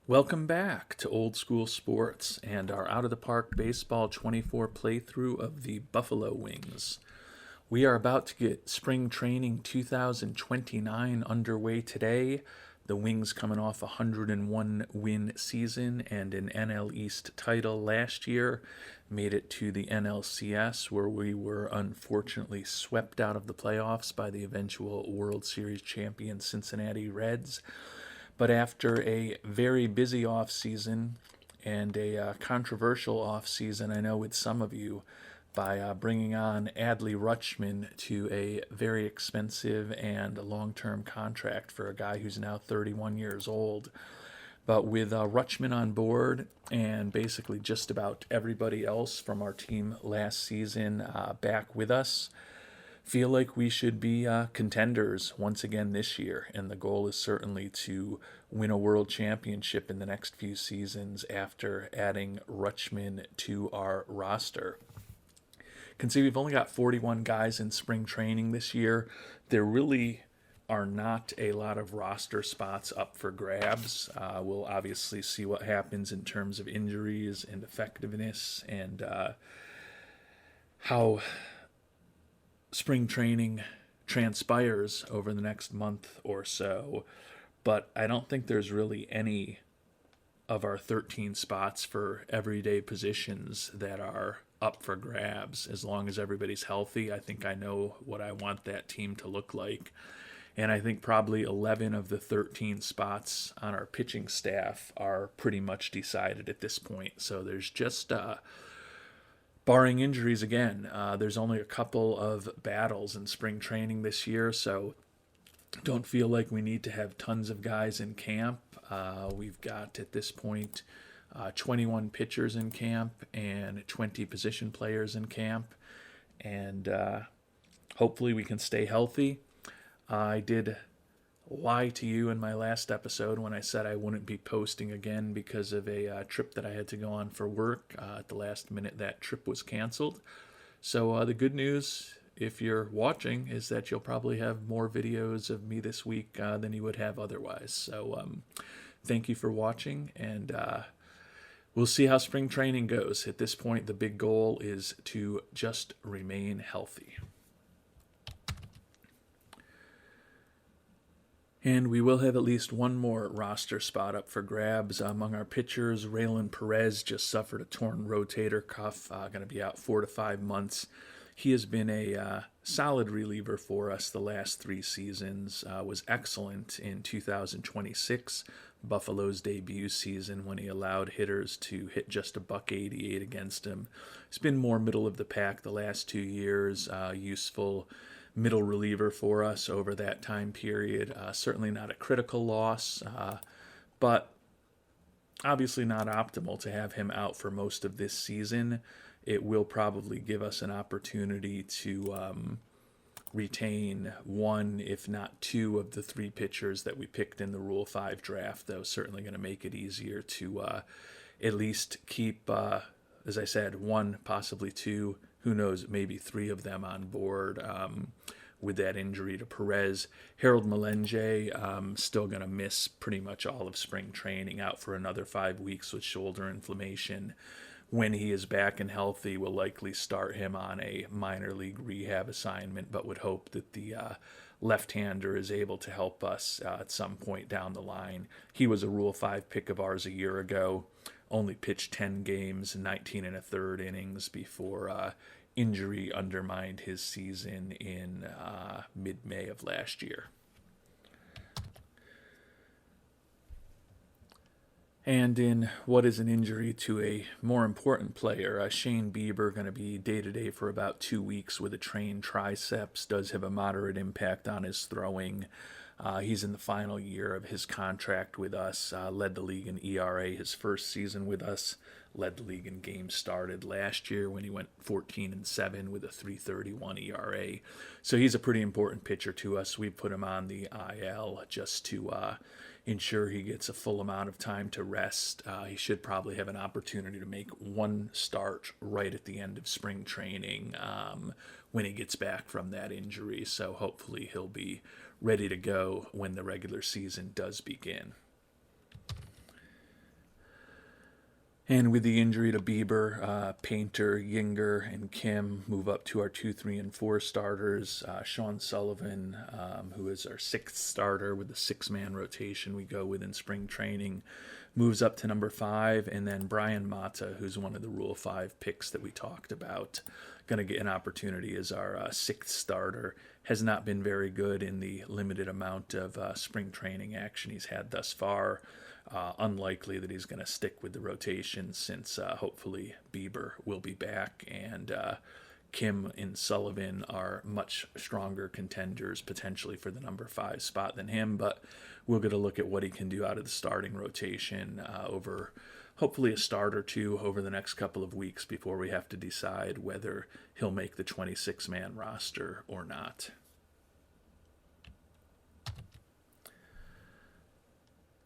Welcome back to Old School Sports and our Out of the Park Baseball 24 playthrough of the Buffalo Wings. We are about to get Spring Training 2029 underway today. The Wings coming off a 101 win season and an NL East title last year, made it to the NLCS where we were unfortunately swept out of the playoffs by the eventual World Series champion Cincinnati Reds. But after a very busy off season and a controversial off season, I know with some of you, by bringing on Adley Rutschman to a very expensive and long-term contract for a guy who's now 31 years old. But with Rutschman on board and basically just about everybody else from our team last season back with us, feel like we should be contenders once again this year. And the goal is certainly to win a world championship in the next few seasons after adding Rutschman to our roster. You can see we've only got 41 guys in spring training this year. There really are not a lot of roster spots up for grabs. We'll obviously see what happens in terms of injuries and effectiveness and how spring training transpires over the next month or so. But I don't think there's really any of our 13 spots for everyday positions that are up for grabs. As long as everybody's healthy, I think I know what I want that team to look like. And I think probably 11 of the 13 spots on our pitching staff are pretty much decided at this point. So there's just barring injuries again, there's only a couple of battles in spring training this year, so don't feel like we need to have tons of guys in camp. We've got, at this point, 21 pitchers in camp and 20 position players in camp, and hopefully we can stay healthy. I did lie to you in my last episode when I said I wouldn't be posting again because of a trip that I had to go on for work. At the last minute, that trip was canceled. So the good news, if you're watching, is that you'll probably have more videos of me this week than you would have otherwise. So thank you for watching, and we'll see how spring training goes. At this point, the big goal is to just remain healthy. And we will have at least one more roster spot up for grabs. Among our pitchers, Raylan Perez just suffered a torn rotator cuff, going to be out 4 to 5 months. He has been a solid reliever for us the last 3 seasons, was excellent in 2026, Buffalo's debut season, when he allowed hitters to hit just a .188 against him. He's been more middle of the pack the last 2 years, useful middle reliever for us over that time period. Certainly not a critical loss, but obviously not optimal to have him out for most of this season. It will probably give us an opportunity to retain 1, if not 2, of the 3 pitchers that we picked in the Rule 5 draft, though. Certainly going to make it easier to at least keep, as I said, 1, possibly 2, who knows, maybe 3 of them on board with that injury to Perez. Harold Melenge still going to miss pretty much all of spring training, out for another 5 weeks with shoulder inflammation. When he is back and healthy, we'll likely start him on a minor league rehab assignment, but would hope that the left-hander is able to help us at some point down the line. He was a Rule 5 pick of ours a year ago, only pitched 10 games, 19 and a third innings before injury undermined his season in mid-May of last year. And in what is an injury to a more important player, Shane Bieber, going to be day-to-day for about 2 weeks with a trained triceps, does have a moderate impact on his throwing. He's in the final year of his contract with us, led the league in ERA his first season with us, led the league in games started last year when he went 14-7 with a 3.31 ERA. So he's a pretty important pitcher to us. We put him on the IL just to ensure he gets a full amount of time to rest. He should probably have an opportunity to make 1 start right at the end of spring training when he gets back from that injury. So hopefully he'll be ready to go when the regular season does begin. And with the injury to Bieber, Painter, Yinger, and Kim move up to our 2, 3, and 4 starters. Sean Sullivan, who is our 6th starter with the 6-man rotation we go with in spring training, moves up to number 5. And then Brian Mata, who's one of the Rule 5 picks that we talked about, going to get an opportunity as our 6th starter. Has not been very good in the limited amount of spring training action he's had thus far. Unlikely that he's going to stick with the rotation since hopefully Bieber will be back, and Kim and Sullivan are much stronger contenders potentially for the number 5 spot than him, but we'll get a look at what he can do out of the starting rotation over hopefully a start or two over the next couple of weeks before we have to decide whether he'll make the 26-man roster or not.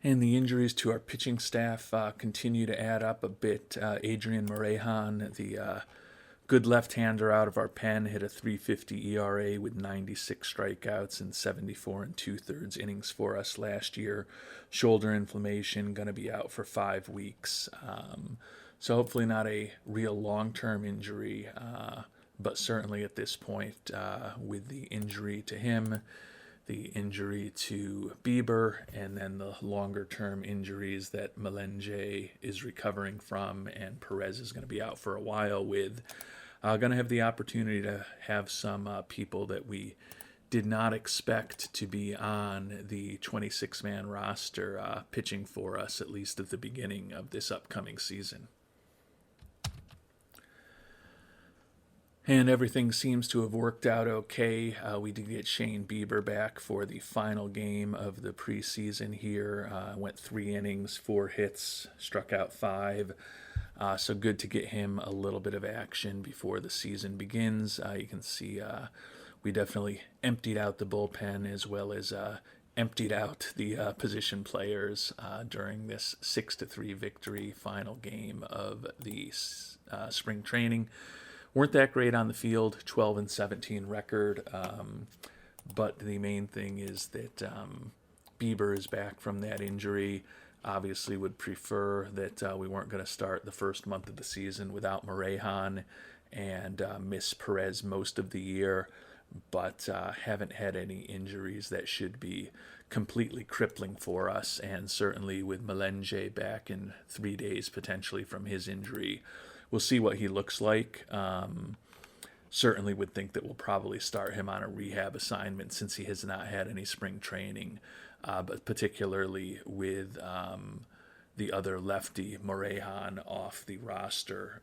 And the injuries to our pitching staff continue to add up a bit. Adrian Morejon, the good left-hander out of our pen, hit a 3.50 ERA with 96 strikeouts and 74 2/3 innings for us last year. Shoulder inflammation, going to be out for 5 weeks. So hopefully not a real long-term injury, but certainly at this point with the injury to him, the injury to Bieber, and then the longer-term injuries that Melenge is recovering from, and Perez is going to be out for a while with. Going to have the opportunity to have some people that we did not expect to be on the 26-man roster pitching for us, at least at the beginning of this upcoming season. And everything seems to have worked out okay. We did get Shane Bieber back for the final game of the preseason here. Went 3 innings, 4 hits, struck out 5. So good to get him a little bit of action before the season begins. You can see we definitely emptied out the bullpen as well as emptied out the position players during this 6-3 victory final game of the spring training. Weren't that great on the field, 12-17 record, but the main thing is that Bieber is back from that injury. Obviously would prefer that we weren't going to start the first month of the season without Morejon and miss Perez most of the year, but haven't had any injuries that should be completely crippling for us, and certainly with Melenge back in 3 days potentially from his injury, we'll see what he looks like. Certainly would think that we'll probably start him on a rehab assignment since he has not had any spring training, but particularly with the other lefty, Morejon, off the roster,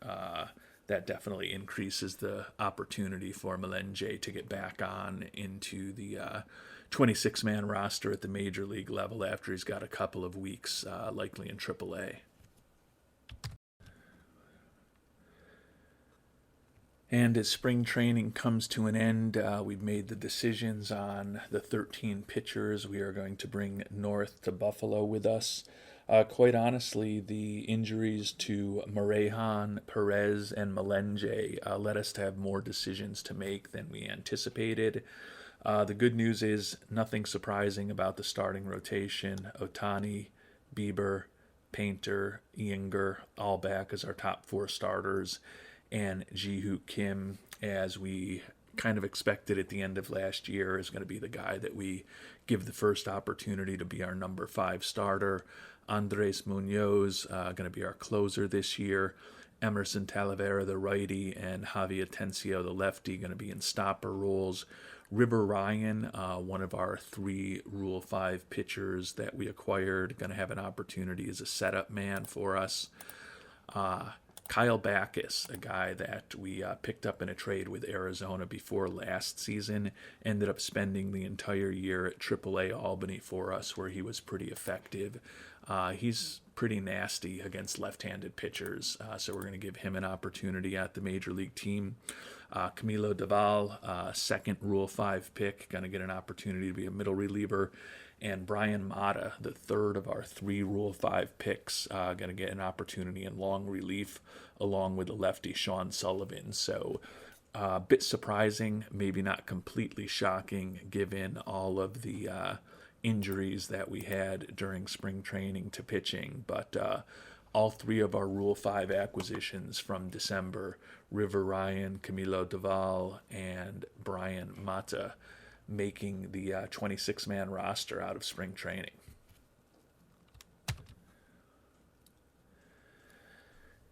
that definitely increases the opportunity for Melenge to get back on into the 26-man roster at the major league level after he's got a couple of weeks, likely in AAA. And as spring training comes to an end, we've made the decisions on the 13 pitchers we are going to bring north to Buffalo with us. Quite honestly, the injuries to Morejon, Perez, and Melenge led us to have more decisions to make than we anticipated. The good news is nothing surprising about the starting rotation. Ohtani, Bieber, Painter, Yinger, all back as our top 4 starters, and Ji-Hoon Kim, as we kind of expected at the end of last year, is going to be the guy that we give the first opportunity to be our number 5 starter. Andres Munoz, going to be our closer this year. Emerson Talavera, the righty, and Javi Atencio, the lefty, going to be in stopper roles. River Ryan, one of our 3 Rule 5 pitchers that we acquired, going to have an opportunity as a setup man for us. Kyle Backus, a guy that we picked up in a trade with Arizona before last season, ended up spending the entire year at AAA Albany for us, where he was pretty effective. He's pretty nasty against left-handed pitchers, so we're going to give him an opportunity at the major league team. Camilo Doval, second Rule 5 pick, going to get an opportunity to be a middle reliever. And Brian Mata, the third of our 3 Rule 5 picks, going to get an opportunity in long relief along with the lefty Sean Sullivan. So a bit surprising, maybe not completely shocking given all of the injuries that we had during spring training to pitching, but all three of our Rule 5 acquisitions from December, River Ryan, Camilo Doval, and Brian Mata, making the 26-man roster out of spring training.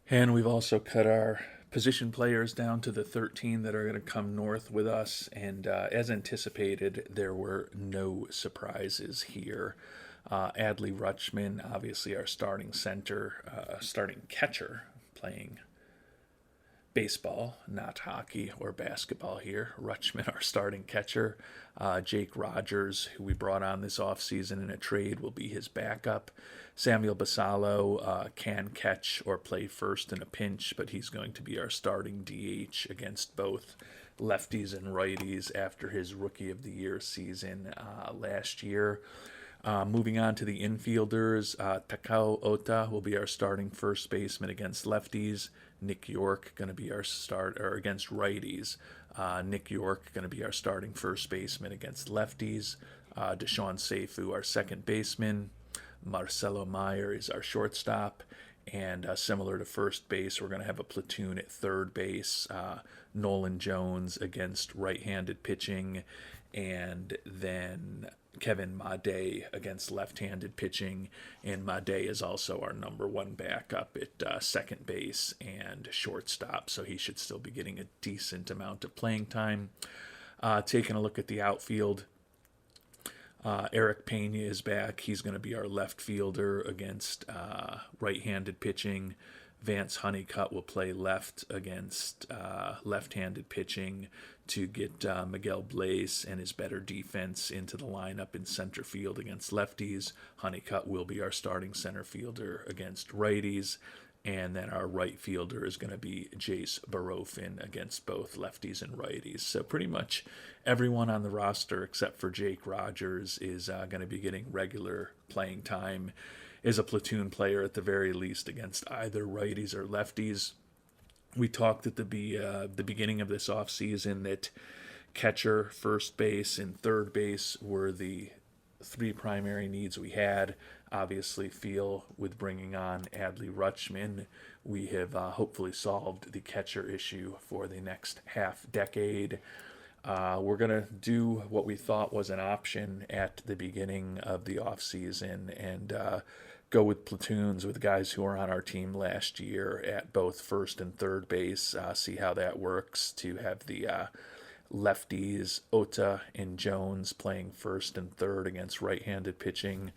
And we've also cut our position players down to the 13 that are going to come north with us. And as anticipated, there were no surprises here. Adley Rutschman, obviously our starting starting catcher, playing baseball, not hockey or basketball here. Rutschman, our starting catcher. Jake Rogers, who we brought on this offseason in a trade, will be his backup. Samuel Basallo can catch or play first in a pinch, but he's going to be our starting DH against both lefties and righties after his Rookie of the Year season last year. Moving on to the infielders, Takao Ota will be our starting first baseman against lefties. Nick York going to be our against righties. Nick York going to be our starting first baseman against lefties. Deshaun Seifu, our second baseman. Marcelo Meyer is our shortstop. And similar to first base, we're going to have a platoon at third base. Nolan Jones against right-handed pitching. And then Kevin Made against left-handed pitching, and Made is also our number one backup at second base and shortstop, so he should still be getting a decent amount of playing time. Taking a look at the outfield, Eric Pena is back. He's going to be our left fielder against right-handed pitching. Vance Honeycutt will play left against left-handed pitching to get Miguel Blaze and his better defense into the lineup in center field against lefties. Honeycutt will be our starting center fielder against righties. And then our right fielder is going to be Jace Barofin against both lefties and righties. So pretty much everyone on the roster except for Jake Rogers is going to be getting regular playing time as a platoon player at the very least against either righties or lefties. We talked at the beginning of this offseason that catcher, first base, and third base were the three primary needs we had. Obviously, feel with bringing on Adley Rutschman, we have hopefully solved the catcher issue for the next half decade. We're going to do what we thought was an option at the beginning of the offseason and go with platoons with guys who were on our team last year at both first and third base, see how that works, to have the lefties, Ota and Jones, playing first and third against right-handed pitching,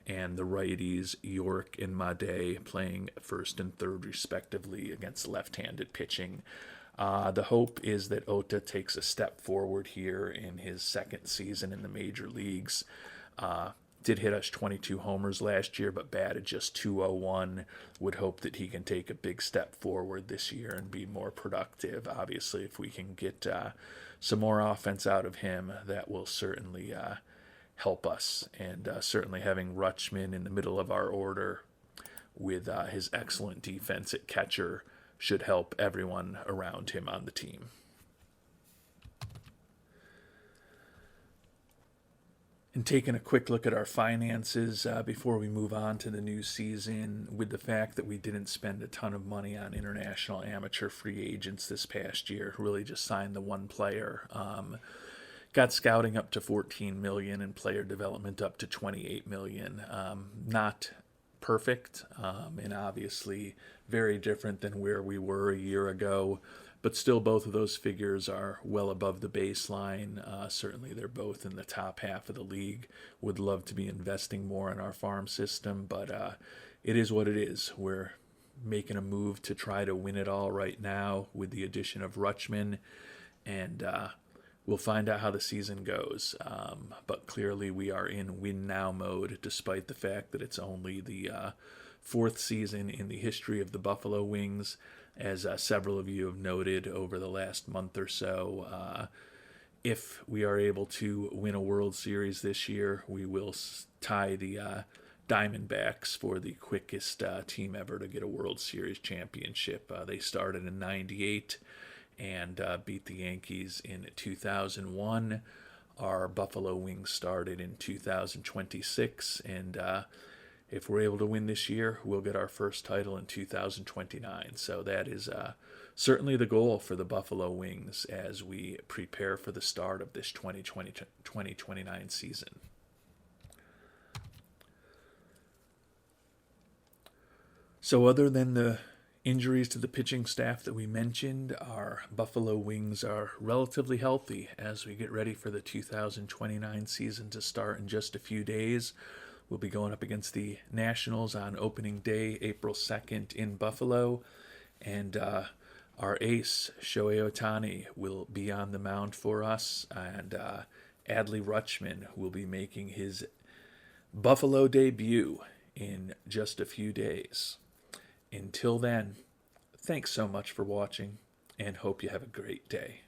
and the righties, York and Made, playing first and third respectively against left-handed pitching. The hope is that Ota takes a step forward here in his second season in the major leagues. Did hit us 22 homers last year, but batted just .201. Would hope that he can take a big step forward this year and be more productive. Obviously, if we can get some more offense out of him, that will certainly help us. And certainly having Rutschman in the middle of our order with his excellent defense at catcher should help everyone around him on the team. And taking a quick look at our finances before we move on to the new season, with the fact that we didn't spend a ton of money on international amateur free agents this past year, really just signed the one player. Got scouting up to $14 million and player development up to $28 million. Not perfect, and obviously very different than where we were a year ago. But still, both of those figures are well above the baseline. Certainly, they're both in the top half of the league. Would love to be investing more in our farm system, but it is what it is. We're making a move to try to win it all right now with the addition of Rutschman, and we'll find out how the season goes. But clearly, we are in win-now mode, despite the fact that it's only the fourth season in the history of the Buffalo Wings. As several of you have noted over the last month or so, if we are able to win a World Series this year, we will tie the Diamondbacks for the quickest team ever to get a World Series championship. They started in '98 and beat the Yankees in 2001. Our Buffalo Wings started in 2026, and if we're able to win this year, we'll get our first title in 2029. So that is certainly the goal for the Buffalo Wings as we prepare for the start of this 2029 season. So other than the injuries to the pitching staff that we mentioned, our Buffalo Wings are relatively healthy as we get ready for the 2029 season to start in just a few days. We'll be going up against the Nationals on opening day, April 2nd in Buffalo. And our ace, Shohei Ohtani, will be on the mound for us. And Adley Rutschman will be making his Buffalo debut in just a few days. Until then, thanks so much for watching and hope you have a great day.